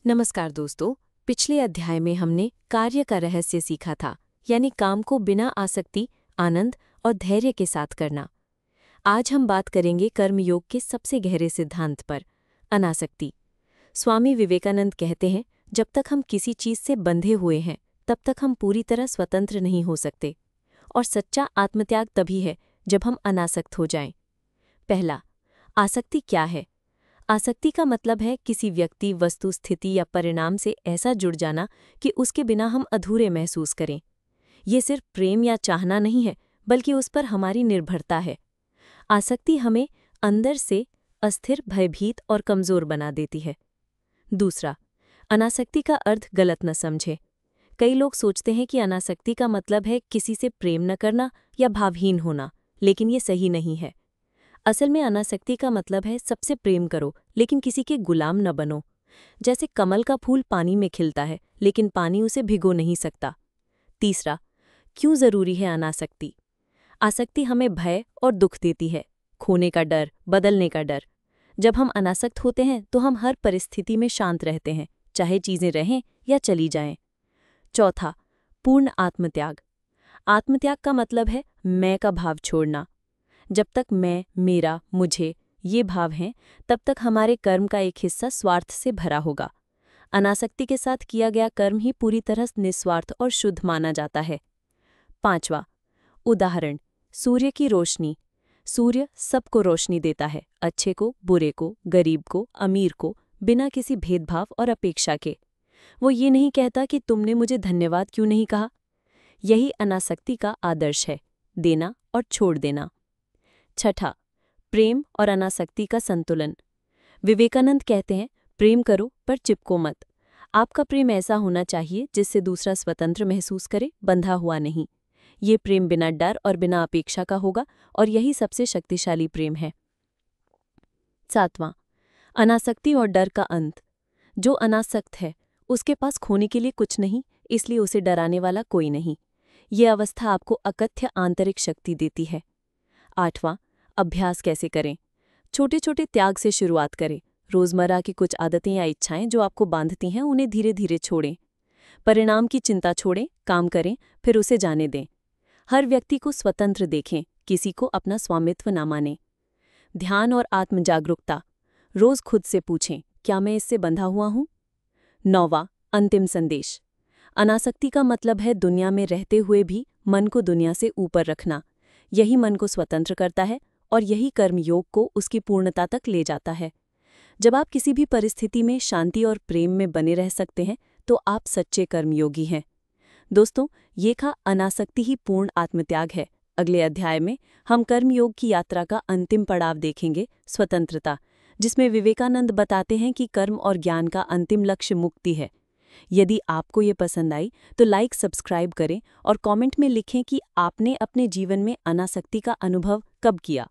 नमस्कार दोस्तों। पिछले अध्याय में हमने कार्य का रहस्य सीखा था, यानी काम को बिना आसक्ति, आनंद और धैर्य के साथ करना। आज हम बात करेंगे कर्मयोग के सबसे गहरे सिद्धांत पर, अनासक्ति। स्वामी विवेकानंद कहते हैं, जब तक हम किसी चीज से बंधे हुए हैं तब तक हम पूरी तरह स्वतंत्र नहीं हो सकते, और सच्चा आत्मत्याग तभी है जब हम अनासक्त हो जाएं। पहला, आसक्ति क्या है? आसक्ति का मतलब है किसी व्यक्ति, वस्तु, स्थिति या परिणाम से ऐसा जुड़ जाना कि उसके बिना हम अधूरे महसूस करें। ये सिर्फ प्रेम या चाहना नहीं है, बल्कि उस पर हमारी निर्भरता है। आसक्ति हमें अंदर से अस्थिर, भयभीत और कमजोर बना देती है। दूसरा, अनासक्ति का अर्थ गलत न समझे। कई लोग सोचते हैं कि अनासक्ति का मतलब है किसी से प्रेम न करना या भावहीन होना, लेकिन ये सही नहीं है। असल में अनासक्ति का मतलब है सबसे प्रेम करो, लेकिन किसी के गुलाम न बनो। जैसे कमल का फूल पानी में खिलता है, लेकिन पानी उसे भिगो नहीं सकता। तीसरा, क्यों जरूरी है अनासक्ति? आसक्ति हमें भय और दुख देती है, खोने का डर, बदलने का डर। जब हम अनासक्त होते हैं तो हम हर परिस्थिति में शांत रहते हैं, चाहे चीजें रहें या चली जाएं। चौथा, पूर्ण आत्मत्याग। आत्मत्याग का मतलब है मैं का भाव छोड़ना। जब तक मैं, मेरा, मुझे ये भाव हैं, तब तक हमारे कर्म का एक हिस्सा स्वार्थ से भरा होगा। अनासक्ति के साथ किया गया कर्म ही पूरी तरह निस्वार्थ और शुद्ध माना जाता है। पांचवा, उदाहरण, सूर्य की रोशनी। सूर्य सबको रोशनी देता है, अच्छे को, बुरे को, गरीब को, अमीर को, बिना किसी भेदभाव और अपेक्षा के। वो ये नहीं कहता कि तुमने मुझे धन्यवाद क्यों नहीं कहा। यही अनासक्ति का आदर्श है, देना और छोड़ देना। छठा, प्रेम और अनासक्ति का संतुलन। विवेकानंद कहते हैं, प्रेम करो पर चिपको मत। आपका प्रेम ऐसा होना चाहिए जिससे दूसरा स्वतंत्र महसूस करे, बंधा हुआ नहीं। ये प्रेम बिना डर और बिना अपेक्षा का होगा, और यही सबसे शक्तिशाली प्रेम है। सातवां, अनासक्ति और डर का अंत। जो अनासक्त है उसके पास खोने के लिए कुछ नहीं, इसलिए उसे डराने वाला कोई नहीं। ये अवस्था आपको अकथ्य आंतरिक शक्ति देती है। आठवां, अभ्यास कैसे करें? छोटे छोटे त्याग से शुरुआत करें। रोजमर्रा की कुछ आदतें या इच्छाएं जो आपको बांधती हैं, उन्हें धीरे धीरे छोड़ें। परिणाम की चिंता छोड़ें, काम करें, फिर उसे जाने दें। हर व्यक्ति को स्वतंत्र देखें, किसी को अपना स्वामित्व न मानें। ध्यान और आत्म जागरूकता। रोज खुद से पूछें, क्या मैं इससे बंधा हुआ हूं? नौवां, अंतिम संदेश। अनासक्ति का मतलब है दुनिया में रहते हुए भी मन को दुनिया से ऊपर रखना। यही मन को स्वतंत्र करता है, और यही कर्मयोग को उसकी पूर्णता तक ले जाता है। जब आप किसी भी परिस्थिति में शांति और प्रेम में बने रह सकते हैं, तो आप सच्चे कर्मयोगी हैं। दोस्तों, ये था अनासक्ति ही पूर्ण आत्मत्याग है। अगले अध्याय में हम कर्मयोग की यात्रा का अंतिम पड़ाव देखेंगे, स्वतंत्रता, जिसमें विवेकानंद बताते हैं कि कर्म और ज्ञान का अंतिम लक्ष्य मुक्ति है। यदि आपको ये पसंद आई तो लाइक, सब्सक्राइब करें और कमेंट में लिखें कि आपने अपने जीवन में अनासक्ति का अनुभव कब किया।